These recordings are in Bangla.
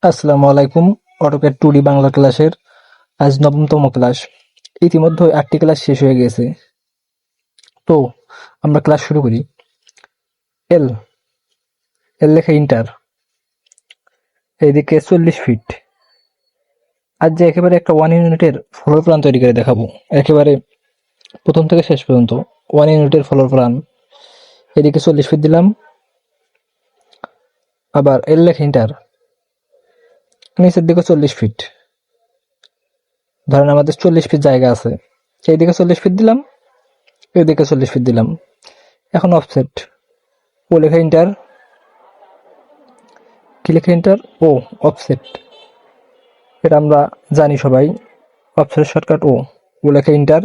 আসসালামু আলাইকুম। অটোক্যাড 2D বাংলা ক্লাসের আজ 9তম ক্লাস। ইতিমধ্যে 8টি ক্লাস শেষ হয়ে গেছে। তো আমরা ক্লাস শুরু করি। এল এল লেখা ইন্টার, এইদিকে 40 ফিট। আজ যে একেবারে একটা 1 ইউনিটের ফ্লোর প্ল্যান তৈরি করে দেখাবো, একেবারে প্রথম থেকে শেষ পর্যন্ত 1 ইউনিটের ফ্লোর প্ল্যান। এদিকে 40 ফিট দিলাম, আবার এল লেখা ইন্টার, নিচের দিকে 40 ফিট। ধরেন আমাদের 40 ফিট জায়গা আছে, এইদিকে 40 ফিট দিলাম, এদিকে 40 ফিট দিলাম। এখন অফসেট, ও লেখা ইন্টার, কি লেখা ইন্টার, ও অফসেট। এটা আমরা জানি সবাই, অফসেটের শর্টকাট ও। ও লেখা ইন্টার,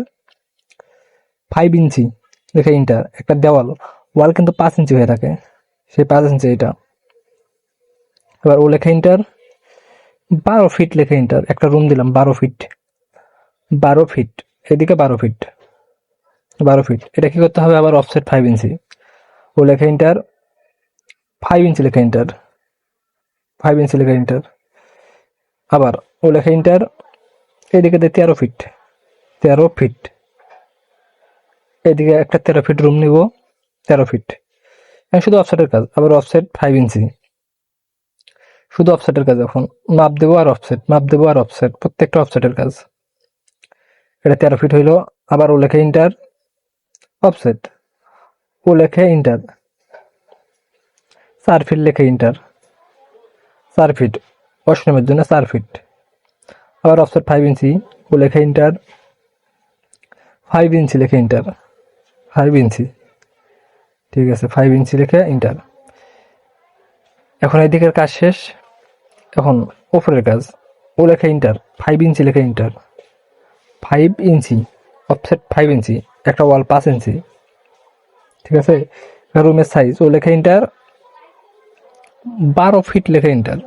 5 ইঞ্চি লেখা ইন্টার। একটা দেওয়াল, ওয়াল কিন্তু 5 ইঞ্চি হয়ে থাকে, সেই 5 ইঞ্চি এটা। এবার ও লেখা ইন্টার, 12 ফিট লেখা ইন্টার। একটা রুম দিলাম 12 ফিট, 12 ফিট, এদিকে 12 ফিট, 12 ফিট। এটা কি করতে হবে, আবার অফসেট 5 ইঞ্চি। ও লেখা ইন্টার, 5 ইঞ্চি লেখা ইন্টার, 5 ইঞ্চি লেখা ইন্টার। আবার ও লেখা ইন্টার, এদিকে 13 ফিট, 13 ফিট। এদিকে একটা 13 ফিট রুম নিব, 13 ফিট। শুধু অফসেটের কাজ, আবার অফসেট 5 ইঞ্চি, শুধু অফসেটের কাজ। এখন মাপ দেবো আর অফসেট, মাপ দেবো আর অফসেট, প্রত্যেকটা অফসেটের কাজ। এটা 13 ফিট হইলো। আবার ও লেখা ইন্টার, অফসেট, ও লেখা ইন্টার, 4 ফিট লেখা ইন্টার, 4 ফিট, ওয়াশরুমের জন্য 4 ফিট। আবার অফসেট 5 ইঞ্চি, ও লেখা ইন্টার, 5 ইঞ্চি লেখা ইন্টার, 5 ইঞ্চি, ঠিক আছে, 5 ইঞ্চি লেখা ইন্টার। এখন এদিকের কাজ শেষ, এখন উপরের কাজ। ও লেখা ইন্টার, 5 ইঞ্চি লেখা ইন্টার, 5 ইঞ্চি, অফসেট 5 ইঞ্চি, একটা ওয়াল 5 ইঞ্চি, ঠিক আছে। রুমের সাইজ, ও লেখা ইন্টার, 12 ফিট লেখা ইন্টার,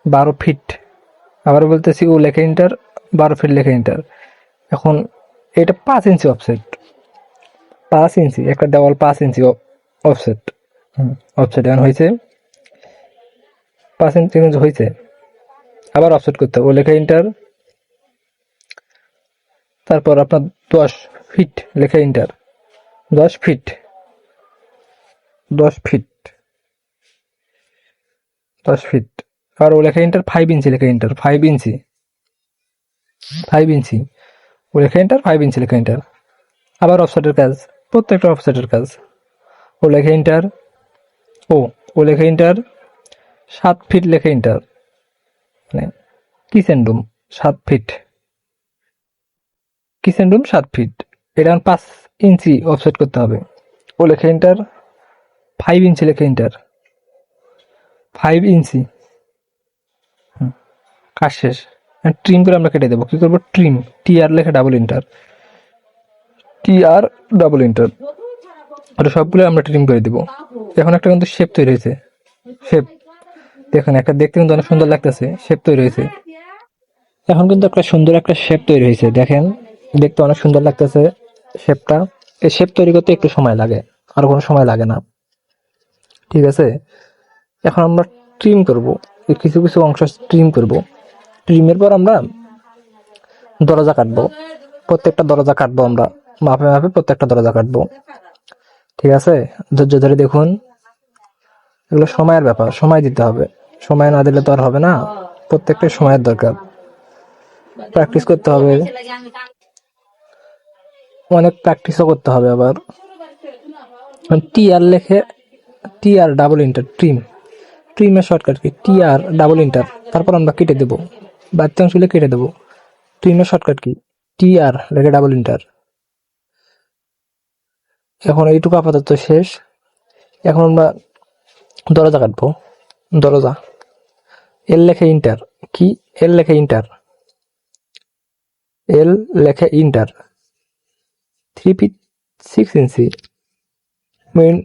12 ফিট। আবার বলতেছি, ও লেখা ইন্টার, 12 ফিট লেখা ইন্টার। এখন এটা 5 ইঞ্চি অফসেট, 5 ইঞ্চি, একটা দেওয়াল 5 ইঞ্চি অফসেট। অফসেট এখন হয়েছে 5 ইঞ্চি হয়েছে। আবার অফসেট করতে হবে, ও লেখা ইন্টার, তারপর আপনার 10 ফিট লেখা ইন্টার, 10 ফিট, 10 ফিট, 10 ফিট। আর ও লেখা ইন্টার, 5 ইঞ্চি লেখা ইন্টার, 5 ইঞ্চি, 5 ইঞ্চি, ও লেখা ইন্টার, 5 ইঞ্চি লেখা ইন্টার। আবার অফসেটের কাজ, প্রত্যেকটা অফসেটের কাজ। ও লেখা ইন্টার, ও ও লেখা ইন্টার, 7 ফিট লেখা ইন্টার, মানে kitchen room 7 feet, kitchen room 7 feet. এটা 5 ইঞ্চি অফসেট করতে হবে। ও লেখা ইন্টার, 5 ইঞ্চি লেখা ইন্টার, 5 ইঞ্চি। কাজ শেষ। ট্রিম করে আমরা কেটে দেবো। কি করবো, ট্রিম, টি আর লেখা ডাবল ইন্টার, টি আর ডাবল ইন্টার। ওটা সবগুলো আমরা ট্রিম করে দিব। এখন একটা কিন্তু শেপ তৈরি হয়েছে, শেপ দেখুন, একটা দেখতে কিন্তু অনেক সুন্দর লাগতেছে, শেপ তৈরি হয়েছে। এখন কিন্তু একটা সুন্দর একটা শেপ তৈরি হয়েছে, দেখেন, দেখতে অনেক সুন্দর লাগতেছে শেপটা। এই শেপ তৈরি করতে একটু সময় লাগে, আর কোনো সময় লাগে না, ঠিক আছে। এখন আমরা ট্রিম করব, কিছু কিছু অংশ ট্রিম করব। ট্রিমের পর আমরা দরজা কাটবো, প্রত্যেকটা দরজা কাটবো আমরা, মাপে মাপে প্রত্যেকটা দরজা কাটবো, ঠিক আছে। ধৈর্য ধরে দেখুন, এগুলো সময়ের ব্যাপার, সময় দিতে হবে, সময় না দিলে তো আর হবে না, প্রত্যেকটা সময়ের দরকার, প্র্যাকটিস করতে হবে, অনেক প্র্যাকটিসও করতে হবে। আবার টি আর লেখে, টি আর double inter, trim, ট্রিমের shortcut key, টি আর ডাবল ইন্টার। তারপর আমরা কেটে দেবো, বাচ্চাংশগুলো কেটে দেবো। ট্রিমের শর্টকাট কি, টি আর লেখে ডাবল ইন্টার। এখন এইটুকু আপাতত শেষ। এখন আমরা দরজা কাটবো, দরজা। এল লেখে ইন্টার, কি, এল লেখে ইন্টার, এল লেখে ইন্টার, 3 ফিট 6 ইঞ্চি মেইন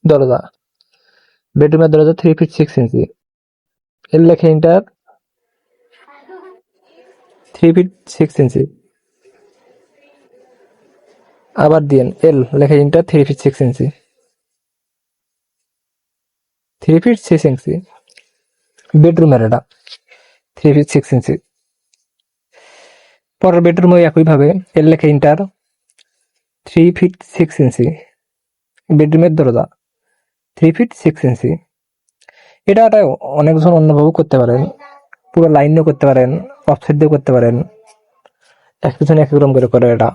দরজা, বেডরুমের দরজা 3 ফিট 6 ইঞ্চি। এল লেখে ইন্টার, 3 ফিট 6 ইঞ্চি। আবার দিন, এল লেখে ইন্টার, 3 ফিট 6 ইঞ্চি, 3 ফিট 6 ইঞ্চি। বেডরুমের এটা 3 ফিট 6 ইঞ্চি। পরের বেডরুমে একইভাবে এল লেখা ইন্টার 3 ফিট 6 ইঞ্চি। বেডরুমের দরজা 3 ফিট 6 ইঞ্চি। এটা অনেকজন অন্যভাবেও করতে পারেন, পুরো লাইন দিয়েও করতে পারেন, অফসেট দিয়েও করতে পারেন, একজন এক রকম করে এটা।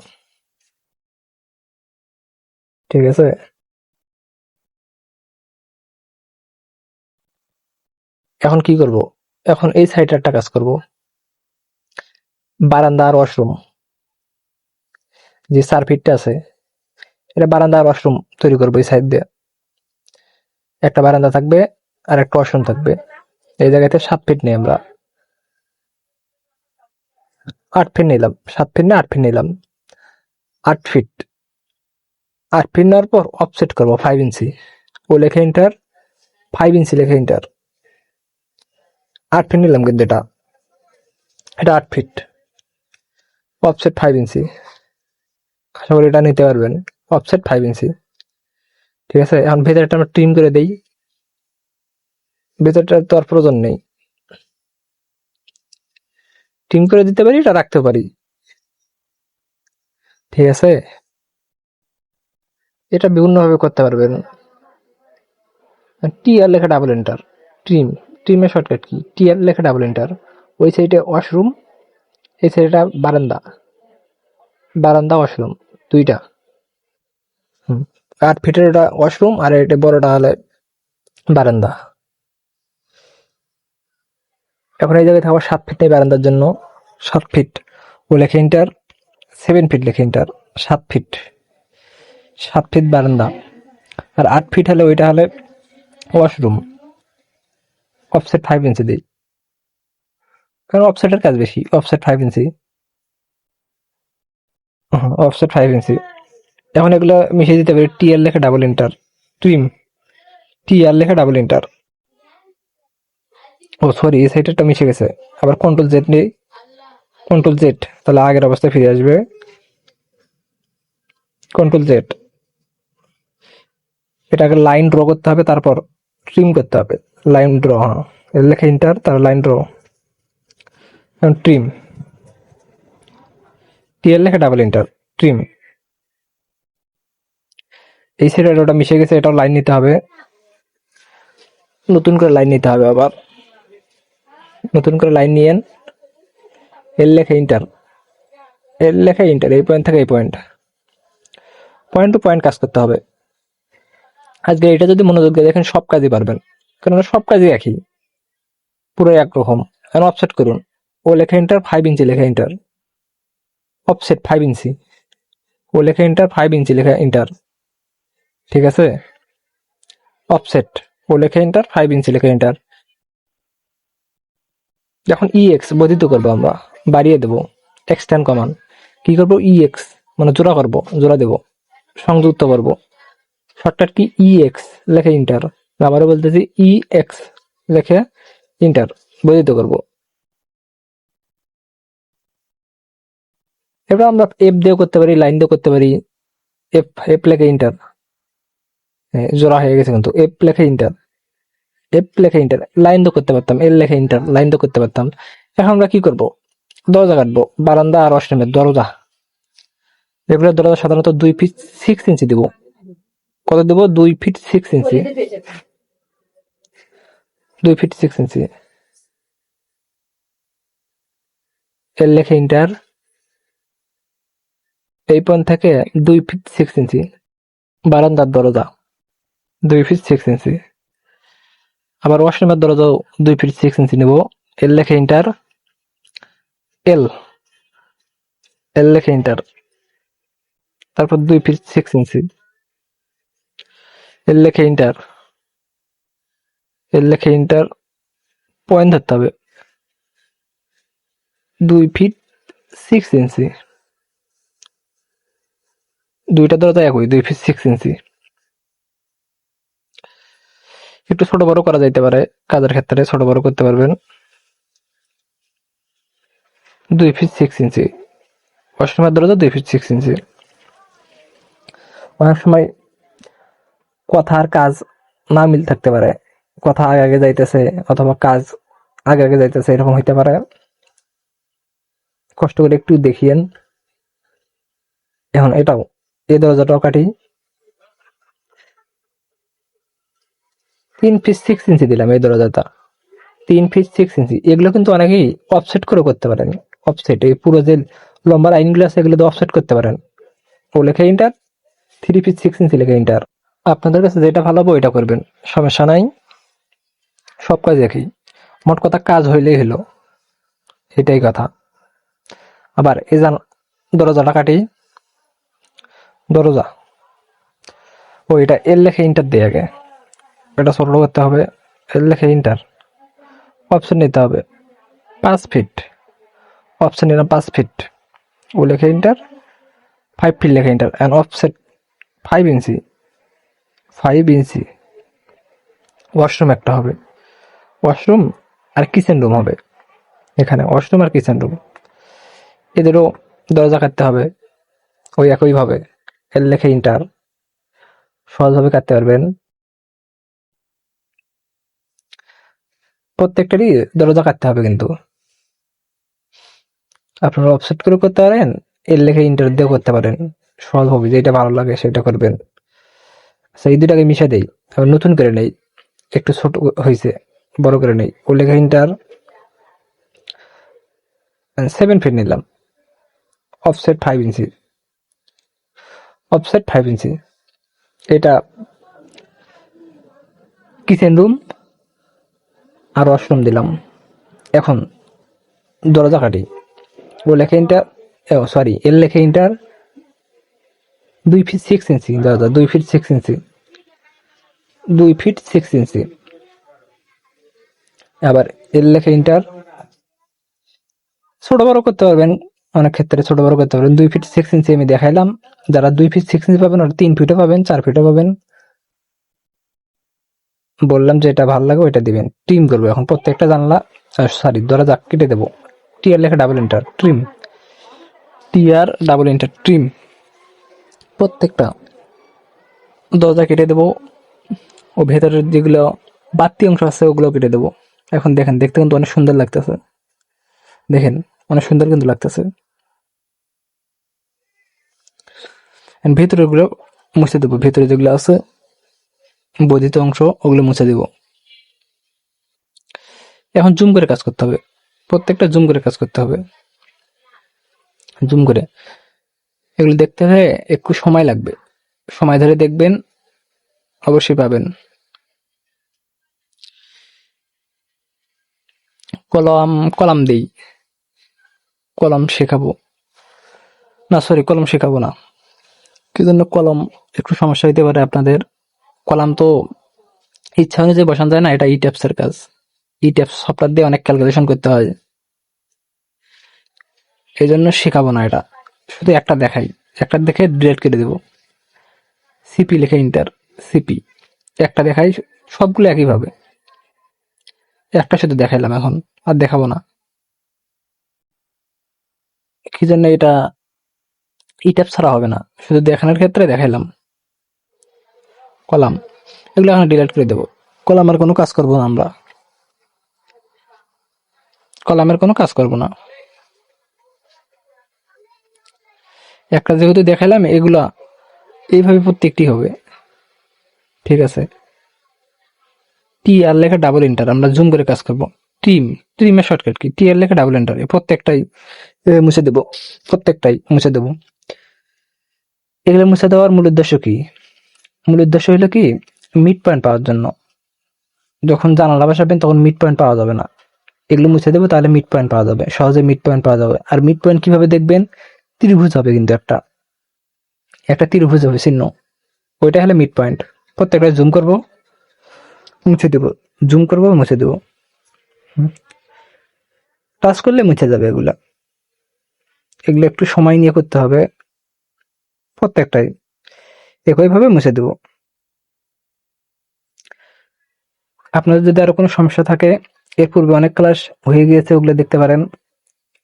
ঠিক আছে। এখন কি করব, এখন এই সাইডে একটা কাজ করব, বারান্দা আর ওয়াশরুম যে 4 ফিটটা আছে, এটা বারান্দা আর ওয়াশরুম তৈরি করবো। এই সাইড দিয়ে একটা বারান্দা থাকবে আর একটা ওয়াশরুম থাকবে। এই জায়গাতে 7 ফিট নেই, আমরা 8 ফিট নিলাম, 7 ফিট না 8 ফিট নিলাম, 8 ফিট। 8 ফিট নেওয়ার পর অফসেট করবো 5 ইঞ্চি। ও লেখা ইন্টার, 5 ইঞ্চি লেখা ইন্টার। 8 ফিট নিলাম, কিন্তু এটা 8 ফিট, অফসেট 5 ইঞ্চি। আশা করি এটা নিতে পারবেন, অফসেট 5 ইঞ্চি। ঠিক আছে। এখন ভেতরটা আমরা ট্রিম করে দেই, ভেতরটা তো আর প্রয়োজন নেই, ট্রিম করে দিতে পারি, এটা রাখতে পারি। ঠিক আছে। এটা বিভিন্ন ভাবে করতে পারবেন। টি আর লেখা double enter, trim, ট্রিমের shortcut key, টি আর লেখা ডাবল এন্টার। ওই সাইডে ওয়াশরুম, এই সাইডটা বারান্দা, বারান্দা ওয়াশরুম দুইটা। 8 ফিটের এটা ওয়াশরুম আর এটা বড়টা হলে বারান্দা। এখন এই জায়গায় থাকবে 7 ফিট নেই বারান্দার জন্য, 7 ফিট। ও লেখা ইন্টার, 7 ফিট লেখা ইন্টার, 7 ফিট, 7 ফিট বারান্দা। আর 8 ফিট হলে ওইটা হলে ওয়াশরুম, অফসেট 5 ইঞ্চি দিই, কারণ অফসেটের কাজ বেশি। অফসেট 5 ইঞ্চি, অফসেট 5 ইঞ্চি। এখন এগুলো মিশিয়ে দিতে পারি, টি আর লেখা ডাবল এন্টার, ট্রিম, টি আর লেখা ডাবল এন্টার। ও সরি, এই সাইডটা মিশে গেছে। আবার কন্ট্রোল জেড নেই, কন্ট্রোল জেড, তাহলে আগের অবস্থায় ফিরে আসবে। কন্ট্রোল জেড, এটাকে লাইন ড্র করতে হবে, তারপর ট্রিম করতে হবে। লাইন ড্র, হ্যাঁ, এর লেখা ইন্টার, তার লাইন ড্র, ট্রিম, টি এর লেখা ডাবল এন্টার, ট্রিম। এই সাইডে ওটা মিশে গেছে, এটাও লাইন নিতে হবে, নতুন করে লাইন নিতে হবে। আবার নতুন করে লাইন নিয়েন, এর লেখা ইন্টার, এর লেখা ইন্টার, এই পয়েন্ট থেকে এই পয়েন্ট, পয়েন্ট টু পয়েন্ট কাজ করতে হবে। আজকে এটা যদি মনোযোগ দিয়ে দেখেন, সব কাজই পারবেন, কারণ সব কাজই একই, পুরো একরকম। এখন অফসেট করুন, ও লেখা ইন্টার, 5 ইঞ্চি লেখা ইন্টার, অফসেট 5 ইঞ্চি। ও লেখা ইন্টার, 5 ইঞ্চি লেখা ইন্টার। ঠিক আছে। অফসেট, ও লেখা ইন্টার, 5 ইঞ্চি লেখা ইন্টার। যখন এক্স বর্ধিত করবো, আমরা বাড়িয়ে দেবো, এক্সটেন্ড কমান। কি করবো, এক্স মানে জোড়া করবো, জোড়া দেবো, সংযুক্ত করবো। শর্টকাট কি, এক্স লেখে ইন্টার। আবারও বলতেছি, এক্স লেখে ইন্টার, বর্ধিত করবো। এবার আমরা এফ দিয়েও করতে পারি, লাইন দিয়েও করতে পারি। এফ, এফ লেখে ইন্টার, জোড়া হয়ে গেছে কিন্তু, এফ লেখে ইন্টার, এফ লেখে ইন্টার। লাইন তো করতে পারতাম, এল লেখে ইন্টার, লাইন তো করতে পারতাম। এখন আমরা কি করব, দরজা কাটবো, বারান্দা আর ওয়াশরুমের দরজা। এগুলোর দরজা সাধারণত 2 ফিট 6 ইঞ্চি দিব। কত দেবো, 2 ফিট 6 ইঞ্চি, 2 ফিট 6 ইঞ্চি। এল লেখে ইন্টার, এই পয়েন্ট থেকে 2 ফিট 6 ইঞ্চি বারান্দার দরজা, 2 ফিট 6 ইঞ্চি। আবার ওয়াশরুমের দরজাও 2 ফিট 6 ইঞ্চি নেব। এল লেখে ইন্টার, এল, এল লেখে ইন্টার, তারপর 2 ফিট 6 ইঞ্চি, এল লেখে ইন্টার, এল লেখে ইন্টার, পয়েন্ট ধরতে হবে, 2 ফিট 6 ইঞ্চি। দুইটা দরজা একই, 2 ফিট 6 ইঞ্চি। একটু ছোট বড় করা যাইতে পারে, কাজের ক্ষেত্রে ছোট বড় করতে পারবেন। 2 ফিট 6 ইঞ্চি, ওয়াশরুমের দরজা 2 ফিট 6 ইঞ্চি। অনেক সময় কথা আর কাজ না মিল থাকতে পারে, কথা আগে আগে যাইতেছে, অথবা কাজ আগে আগে যাইতেছে, এরকম হইতে পারে। কষ্ট করে একটু দেখিয়েন। এখন এটাও, এই দরজাটাও কাটি। 3 ফিট 6 ইঞ্চি দিলাম এই দরজাটা, 3 ফিট 6 ইঞ্চি। এগুলো কিন্তু অনেকেই অফসেট করে করতে পারেন। অফসেট এই পুরো যে লম্বা লাইনগুলো আছে এগুলো অফসেট করতে পারেন। ও লেখা ইন্টার, 3 ফিট 6 ইঞ্চি লেখা ইন্টার। আপনাদের কাছে যেটা ভালো হবে ওইটা করবেন, সমস্যা নাই। সব কাজ একই, মোট কথা কাজ হইলেই হলো, এটাই কথা। আবার এই দরজাটা কাটি। দরজা, ও এটা এর লেখা ইন্টার দিয়ে আগে, এটা ছোট করতে হবে। এর লেখা ইন্টার, অপশন নিতে হবে 5 ফিট, অপশন নিলাম 5 ফিট। ও লেখা ইন্টার, 5 ফিট লেখা inter. And offset 5 inch, 5 inch. Washroom একটা হবে, ওয়াশরুম আর কিচেন রুম হবে। এখানে ওয়াশরুম আর কিচেন রুম, এদেরও দরজা কাটতে হবে ওই একইভাবে। এর লেখা ইন্টার, সহজভাবে কাটতে পারবেন। প্রত্যেকটারই দরজা কাটতে হবে কিন্তু। আপনারা অফসেট করে করতে পারেন, এর লেখা ইন্টার দিয়েও করতে পারেন, সহজ হবে। যেটা ভালো লাগে সেটা করবেন। আচ্ছা, এই দুটাকে মিশে দেই, আবার নতুন করে নেই, একটু ছোট হয়েছে, বড় করে নেই। ও লেখা ইন্টার, 7 ফিট নিলাম, অফসেট 5 ইঞ্চি, অফসেট 5 ইঞ্চি। এটা কিচেন রুম আর ওয়াশরুম দিলাম। এখন দরজা কাটি। ও লেখা ইন্টার, সরি, এর লেখা ইন্টার, 2 ফিট 6 ইঞ্চি দরজা, 2 ফিট 6 ইঞ্চি, 2 ফিট 6 ইঞ্চি। আবার এর লেখা ইন্টার, ছোট বড় করতে পারবেন, অনেক ক্ষেত্রে ছোট বড় করতে পারবেন। 2 ফিট 6 ইঞ্চি আমি দেখাইলাম, যারা 2 ফিট 6 ইঞ্চি পাবেন ওরা 3 ফিটও পাবেন, 4 ফিটও পাবেন। বললাম যে এটা ভালো লাগে ওইটা দিবেন। ট্রিম করবো এখন প্রত্যেকটা জানলা, সরি দরজা কেটে দেবো। টিআর লেখা double enter, trim, TR double enter, trim. প্রত্যেকটা দরজা কেটে দেবো। ও ভেতরের যেগুলো বাড়তি অংশ আছে ওগুলো কেটে দেবো। এখন দেখেন, দেখতে কিন্তু অনেক সুন্দর লাগতেছে, দেখেন অনেক সুন্দর কিন্তু লাগতেছে। ভেতরের গুলো মুছে দেবো, ভেতরে যেগুলো আছে বর্ধিত অংশ ওগুলো মুছে দেবো। এখন জুম করে কাজ করতে হবে, প্রত্যেকটা জুম করে কাজ করতে হবে, জুম করে। এগুলো দেখতে হলে একটু সময় লাগবে, সময় ধরে দেখবেন, অবশ্যই পাবেন। কলম, কলাম দেই, কলম শেখাবো না, সরি কলম শেখাবো না। কি জন্য কলম একটু সমস্যা হইতে পারে আপনাদের। কলাম তো ইচ্ছা অনুযায়ী বসানো যায় না, এটা ই ট্যাপসের কাজ। ই ট্যাপস সফটওয়্যার দিয়ে অনেক ক্যালকুলেশন করতে হয়, এই জন্য শেখাবো না এটা। শুধু একটা দেখাই, একটা দেখে ডিলিট করে দেবো। সিপি লেখা ইন্টার, সিপি একটা দেখাই, সবগুলো একইভাবে। একটা শুধু দেখাইলাম, এখন আর দেখাবো না। কি জন্য এটা ই ট্যাপ ছাড়া হবে না, শুধু দেখানোর ক্ষেত্রে দেখাইলাম। কলাম, এগুলো এখন ডিলিট করে দেবো। কলামের কোনো কাজ করবো না আমরা, কলামের কোনো কাজ করবো না। একটা যেহেতু দেখাইলাম, এগুলা এইভাবে প্রত্যেকটি হবে, ঠিক আছে। টি আর লেখা ডাবল এন্টার, আমরা জুম করে কাজ করবো। ট্রিম, ট্রিমের শর্টকাট কি, টি আর লেখা ডাবল এন্টার, প্রত্যেকটাই মুছে দেবো, প্রত্যেকটাই মুছে দেবো। এগুলো মুছে দেওয়ার মূল উদ্দেশ্য কি? মূল উদ্দেশ্য হলো কি, মিড পয়েন্ট পাওয়ার জন্য। যখন জানালা বসাবেন তখন মিড পয়েন্ট পাওয়া যাবে না, এগুলো মুছে দেবো, তাহলে মিড পয়েন্ট পাওয়া যাবে, সহজে মিড পয়েন্ট পাওয়া যাবে। আর মিড পয়েন্ট কিভাবে দেখবেন, ত্রিভুজ হবে কিন্তু, একটা একটা ত্রিভুজ হবে চিহ্ন, ওইটা হলে মিড পয়েন্ট। প্রত্যেকটা জুম করব, মুছে দেবো, জুম করব, মুছে দেবো। টাচ করলে মুছে যাবে এগুলা। এগুলো একটু সময় নিয়ে করতে হবে, প্রত্যেকটাই একইভাবে মুছে দেবো। আপনাদের যদি আরো কোনো সমস্যা থাকে, এর পূর্বে অনেক ক্লাস হয়ে গিয়েছে, ওগুলো দেখতে পারেন।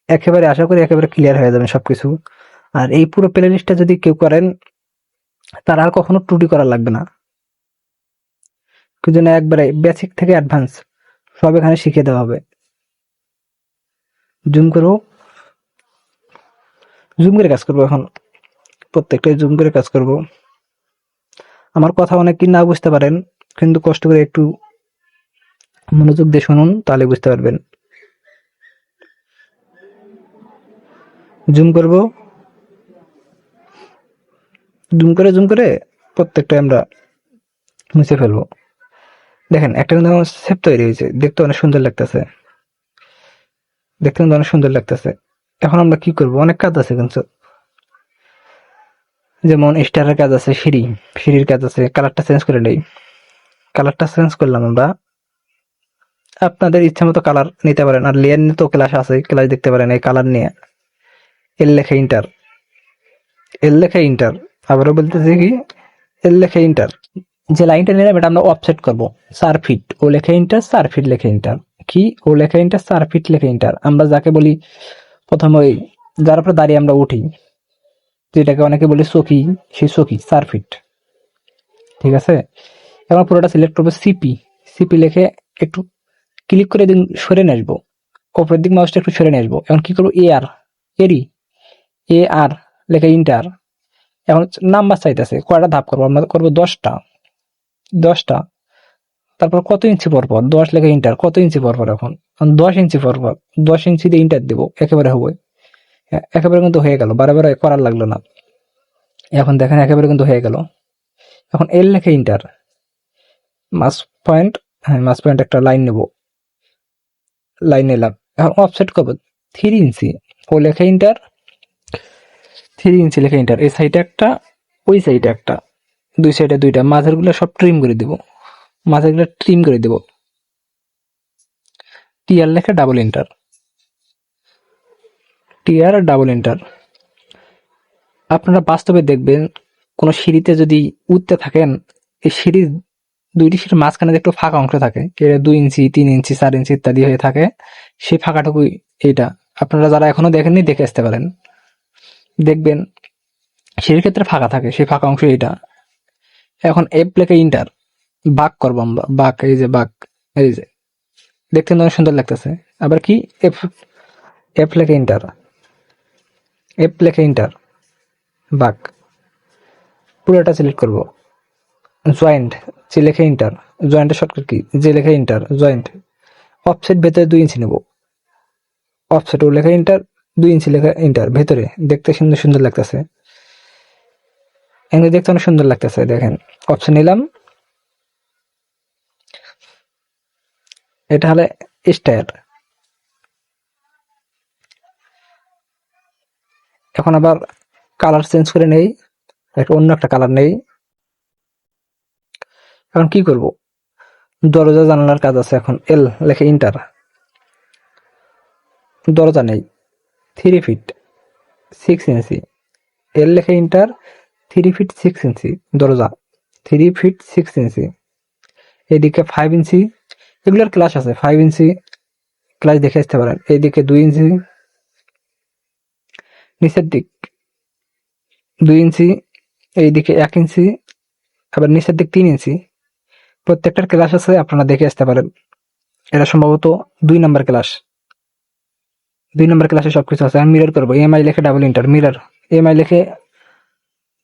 একেবারে আশা করি একেবারে ক্লিয়ার হয়ে যাবে সবকিছু। আর এই পুরো প্লে লিস্টটা যদি কেউ করেন, তার আর কখনো ত্রুটি করা লাগবে না। কি জন্য একবারে বেসিক থেকে অ্যাডভান্স সব এখানে শিখিয়ে দেওয়া হবে। জুম করবো, জুম করে কাজ করবো। এখন প্রত্যেকটাই জুম করে কাজ করব। আমার কথা অনেক কি না বুঝতে পারেন, কিন্তু কষ্ট করে একটু মনোযোগ দিয়ে শুনুন, তাহলে বুঝতে পারবেন। জুম করব, জুম করে প্রত্যেকটা আমরা মুছে ফেলবো। দেখেন একটা কিন্তু আমার শেপ তৈরি হয়েছে, দেখতে অনেক সুন্দর লাগতেছে, দেখতে কিন্তু অনেক সুন্দর লাগতেছে। এখন আমরা কি করব, অনেক কাজ আছে কিন্তু, যেমন স্টারের কাজ আছে, সিঁড়ির কাজ আছে। কালারটা চেঞ্জ করে নেই, কালারটা চেঞ্জ করলাম আমরা। আপনাদের ইচ্ছা মতো কালার নিতে পারেন, আর লেয়ার নিয়ে তো ক্লাস আছে, ক্লাস দেখতে পারেন এই কালার নিয়ে। এল লেখা ইন্টার, এল লেখা ইন্টার, আবারও বলতেছি কি, এল লেখা ইন্টার। যে লাইনটা নিলাম এটা আমরা অফসেট করবো 4 ফিট। ও লেখা ইন্টার, 4 ফিট লেখা ইন্টার। কি, ও লেখা ইন্টার, 4 ফিট লেখা ইন্টার। আমরা যাকে বলি প্রথমে ওই যার উপরে দাঁড়িয়ে আমরা উঠি, যেটাকে অনেকে বলি চকি, সেই চকি 4 ফিট। ঠিক আছে, এখন পুরোটা সিলেক্ট করবো সিপি। সিপি লিখে একটু ক্লিক করে দিন, সরে নিয়ে আসবো, উপরের দিক মাউসটা একটু সরে নিয়ে আসবো। এখন কি করবো, এ আর, এরি, এ আর লেখা ইন্টার। এখন নাম্বার চাইতেছে, কয়টা ধাপ করবো, আমরা করবো 10টা। 10টা, তারপর কত ইঞ্চি পরপর, 10 লেখা ইন্টার, কত ইঞ্চি পরপর, এখন 10 ইঞ্চি পরপর, 10 ইঞ্চি দিয়ে ইন্টার দেবো, একেবারে হবে। একেবারে কিন্তু হয়ে গেল, বারে করার লাগলো না। এখন দেখেন একেবারে কিন্তু হয়ে গেল। এখন এল লেখা ইন্টার, মাস পয়েন্ট, হ্যাঁ মাস পয়েন্ট একটা লাইন নেব, লাইন নিলাম। এখন অফসেট করবো 3 ইঞ্চি। ও লেখা ইন্টার, 3 ইঞ্চি লেখা ইন্টার। এই সাইডে একটা, ওই সাইডে একটা, দুই সাইডে দুইটা। মাঝের গুলো সব ট্রিম করে দিব, মাঝের গুলো ট্রিম করে দিব। টিআর লেখা double enter, TR double enter. আপনারা বাস্তবে দেখবেন, কোন সিঁড়িতে যদি উঠতে থাকেন, এই সিঁড়ির দুইটি সিঁড়ির মাঝখানে যে একটু ফাঁকা অংশ থাকে, 2 ইঞ্চি 3 ইঞ্চি 4 ইঞ্চি ইত্যাদি হয়ে থাকে, সেই ফাঁকাটুকুই এইটা। আপনারা যারা এখনো দেখেননি দেখে আসতে পারেন, দেখবেন সিঁড়ির ক্ষেত্রে ফাঁকা থাকে, সেই ফাঁকা অংশ এইটা। এখন এফ লেখা ইন্টার, বাঁক করবো আমরা, বাঁক, এই যে বাঁক, এই যে দেখতে কিন্তু অনেক সুন্দর লাগতেছে। আবার কি, এফ, এফ লেখা ইন্টার, এফ লেখা ইন্টার, বাঁক, পুরোটা সিলেক্ট করব। জয়েন্ট, যে লেখা ইন্টার, জয়েন্টের শর্টকাট কি, যে লেখা ইন্টার, জয়েন্ট। অফসেট ভেতরে 2 ইঞ্চি নেব, অফসেট, ও লেখা ইন্টার, 2 ইঞ্চি লেখা ইন্টার ভেতরে, দেখতে সুন্দর সুন্দর লাগতেছে, এমনি দেখতে অনেক সুন্দর লাগতেছে। দেখেন অপশন নিলাম, এটা হলে স্টার। এখন আবার কালার চেঞ্জ করে নেই, অন্য একটা কালার নেই। এখন কি করব, দরজা জানালার কাজ আছে। এখন এল লেখে ইন্টার, দরজা নেই, 3 ফিট 6 ইঞ্চি, এল লেখে ইন্টার, 3 ফিট 6 ইঞ্চি দরজা, 3 ফিট 6 ইঞ্চি। এইদিকে 5 ইঞ্চি, এগুলোর ক্লাস আছে, 5 ইঞ্চি ক্লাস দেখে আসতে পারেন। এইদিকে 2 ইঞ্চি, নিচের দিক 2 ইঞ্চি, এইদিকে 1 ইঞ্চি, আবার নিচের দিক 3 ইঞ্চি। প্রত্যেকটার ক্লাস আছে, আপনারা দেখে আসতে পারেন। এটা সম্ভবত 2 নাম্বার ক্লাস, 2 নাম্বার ক্লাসে সবকিছু আছে। আমি মিরর করবো, এমআই লেখে ডাবল ইন্টার, মিরর, এমআই লেখে,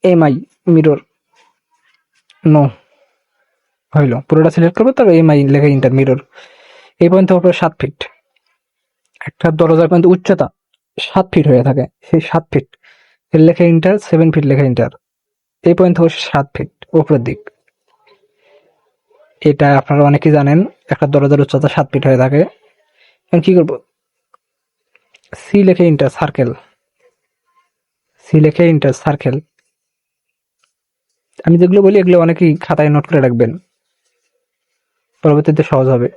এমআই মিরর, নো হইলো, পুরোটা সিলেক্ট করবো, তবে এমআই লেখে ইন্টার মিরর। এই পর্যন্ত হবে 7 ফিট। একটা দরজার পর্যন্ত উচ্চতা 7 ফিট হয়ে থাকে, সেই 7 ফিট। এর লেখা ইন্টার, 7 ফিট লেখা ইন্টার। এই পর্যন্ত হচ্ছে 7 ফিট উপরের দিক। এটা আপনারা অনেকেই জানেন, একটা দরজার উচ্চতা 7 ফিট হয়ে থাকে। এখন কি করবো, সি লেখে ইন্টার সার্কেল, সি লেখে ইন্টার সার্কেল। আমি যেগুলো বলি এগুলো অনেকেই খাতায় নোট করে রাখবেন, পরবর্তীতে সহজ হবে।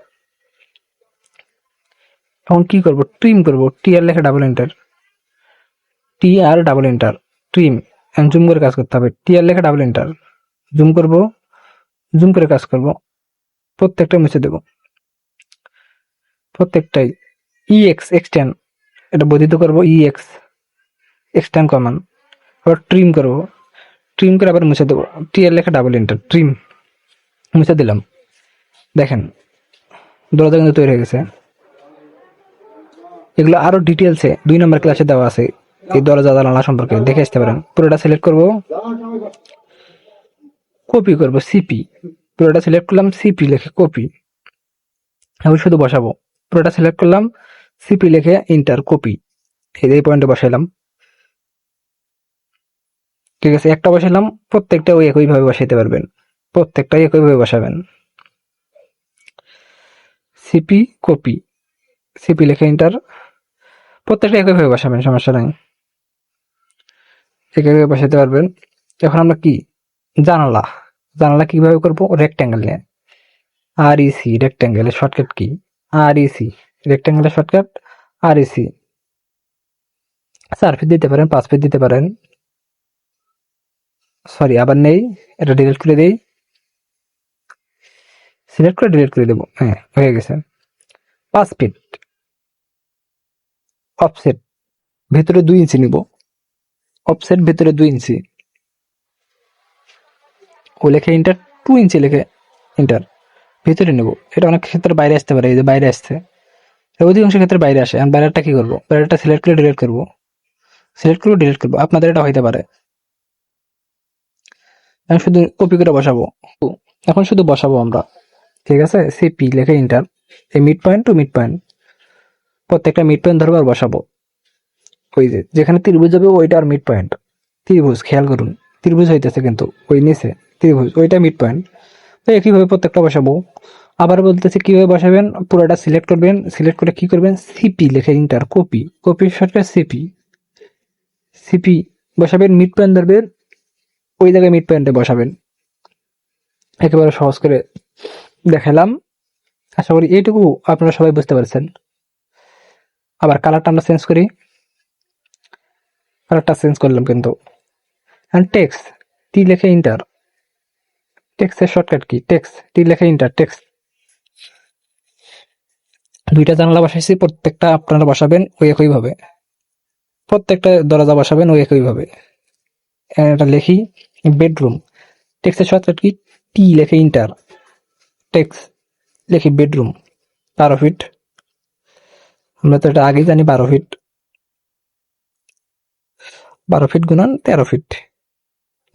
এখন কি করবো, ট্রিম করবো, টি আর লেখা ডাবল এন্টার, টি আর ডাবল এন্টার, ট্রিম। জুম করে কাজ করতে হবে, টি আর লেখা ডাবল এন্টার, জুম করব, জুম করে কাজ করব, প্রত্যেকটা মুছে দেব, প্রত্যেকটাই। ইএক্স এক্সটেন্ড, এটা বর্ধিত করব, ইএক্স এক্সটেন্ড কমান। আবার ট্রিম করব, ট্রিম করে আবার মুছে দেবো, টি আর লেখা ডাবল এন্টার, ট্রিম, মুছে দিলাম। দেখেন দরজা কিন্তু তৈরি হয়ে গেছে। এগুলো আরো ডিটেলসে 2 নম্বর ক্লাসে দেওয়া আছে, এই দরজা জানালা সম্পর্কে দেখে আসতে পারেন। পুরোটা সিলেক্ট করব, কপি করব সিপি, পুরোটা সিলেক্ট করলাম, সিপি লিখে কপি, এখন শুধু বসাবো। পুরোটা সিলেক্ট করলাম, সিপি লিখে ইন্টার কপি, এই পয়েন্টে বসাইলাম। ঠিক আছে, একটা বসাইলাম, প্রত্যেকটা ওই একইভাবে বসাইতে পারবেন, প্রত্যেকটাই একইভাবে বসাবেন। সিপি কপি, সিপি লিখে ইন্টার, প্রত্যেকটা একইভাবে বসাবেন, সমস্যা নাই, একইভাবে বসাইতে পারবেন। এখন আমরা কি জানালা, জানালা কিভাবে করবো? রেক্ট্যাঙ্গেল নিয়ে, আর ইসি রেক্ট্যাঙ্গেলের শর্টকাট কি? আর ইসি রেক্ট্যাঙ্গেলের শর্টকাট আর ইসি। 4 ফিট দিতে পারেন, 5 ফিট দিতে পারেন। সরি, আবার নেই, এটা ডিলিট করে দেই, সিলেক্ট করে ডিলিট করে দেবো। হ্যাঁ, হয়ে গেছে। 5 ফিট অফসেট, ভেতরে 2 ইঞ্চি নিব, অফসেট ভেতরে 2 ইঞ্চি, ও লেখে ইন্টার, 2 ইঞ্চি লেখে ইন্টার, ভেতরে নেব। এটা অনেক ক্ষেত্রে বাইরে আসতে পারে, এই যে বাইরে আসছে, অধিকাংশ ক্ষেত্রে বাইরে আসে। আমি বাইরেটা কি করবো? বাইরেটা সিলেক্ট করে ডিলিট করবো, সিলেক্ট করবো ডিলিট করবো, আপনাদের এটা হইতে পারে। আমি শুধু কপি করে বসাবো, এখন শুধু বসাবো আমরা। ঠিক আছে, সিপি লেখে ইন্টার, এই mid point to mid point, প্রত্যেকটা মিড পয়েন্ট ধরবো আর বসাবো। ওই যে যেখানে ত্রিভুজ যাবে ওইটা আর মিড পয়েন্ট, ত্রিভুজ খেয়াল করুন, ত্রিভুজ হইতেছে কিন্তু ওই নিচে ত্রিভুজ, ওইটা মিড পয়েন্ট। তো একইভাবে প্রত্যেকটা বসাবো। আবার বলতেছে কিভাবে বসাবেন, পুরোটা সিলেক্ট করবেন, সিলেক্ট করে কি করবেন, সিপি লেখে inter copy, copy shortcut CP, CP বসাবেন, মিড পয়েন্ট ধরবেন, ওই জায়গায় মিড পয়েন্টে বসাবেন। একেবারে সহজ করে দেখালাম, আশা করি এইটুকু আপনারা সবাই বুঝতে পারছেন। আবার কালারটা আমরা চেঞ্জ করি, কালারটা চেঞ্জ করলাম কিন্তু। টেক্সট, টি লেখে ইন্টার, টেক্সটের শর্টকাট কি? টেক্সট, টি লেখে ইন্টার, টেক্সট। 2টা জানালা বসাইছি, প্রত্যেকটা আপনারা বসাবেন ওই একইভাবে, প্রত্যেকটা দরজা বসাবেন ওই একইভাবে। এটা লিখি বেডরুম, টেক্সটের শর্টকাট কি? টি লেখে ইন্টার, টেক্সট লিখি বেডরুম, 12 ফিট, আমরা তো এটা আগেই জানি 12 ফিট, 12 ফিট গুণন 13 ফিট,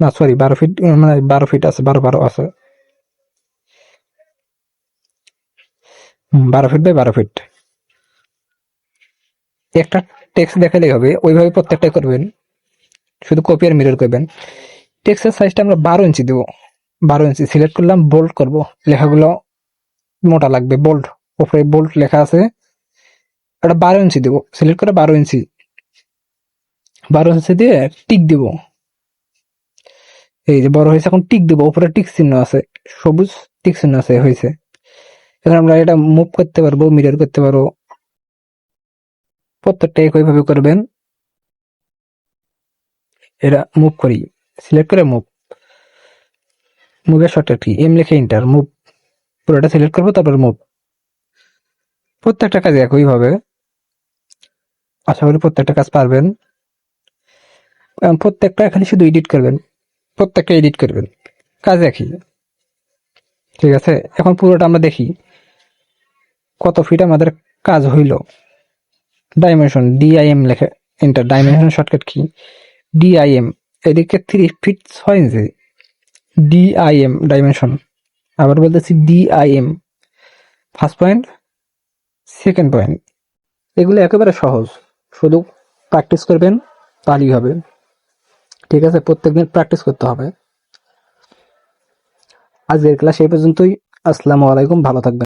না সরি 12 ফিট, মানে 12 ফিট আছে, 12 আছে, 12 ফিট বাই 12 ফিট। একটা টেক্সট দেখালেই হবে, ওইভাবে প্রত্যেকটাই করবেন, শুধু কপি আর মিরর করবেন। টেক্সটের সাইজটা আমরা 12 ইঞ্চি দেবো, 12 ইঞ্চি সিলেক্ট করলাম, বোল্ড করব, লেখাগুলো মোটা লাগবে, বোল্ড, উপরে বোল্ড লেখা আছে, এটা 12 ইঞ্চি দেবো, সিলেক্ট করে 12 ইঞ্চি, 12 ইঞ্চি দিয়ে টিক দিব। এই যে বড় হয়েছে, এখন টিক দিব, উপরে টিক চিহ্ন আছে, সবুজ টিক চিহ্ন আছে, হয়েছে। এখন আমরা এটা মুভ করতে পারবো, মিরর করতে পারবো, প্রত্যেকটা একইভাবে করবেন। এটা মুভ করি, সিলেক্ট করে মুভ, মুভের শর্টকাট কি? এম লিখে ইন্টার, মুভ, পুরোটা সিলেক্ট করবো তারপর মুভ। প্রত্যেকটা কাজে একইভাবে, আশা করি প্রত্যেকটা কাজ পারবেন। প্রত্যেকটা খালি শুধু এডিট করবেন, প্রত্যেকটা এডিট করবেন, কাজ একই। ঠিক আছে, এখন পুরোটা আমরা দেখি কত ফিট আমাদের কাজ হইল। ডাইমেনশন ডিআইএম লেখে enter, dimension shortcut key? DIM, এদিকে 3 ফিট 6 ইঞ্চি, ডিআইএম ডাইমেনশন। আবার বলতেছি DIM, first point, second point. এগুলো একেবারে সহজ, শুধু প্র্যাকটিস করবেন তাহলেই হবে। ঠিক আছে, প্রত্যেকদিন প্র্যাকটিস করতে হবে। আজকের ক্লাস এই পর্যন্তই। আসসালামু আলাইকুম, ভালো থাকবেন।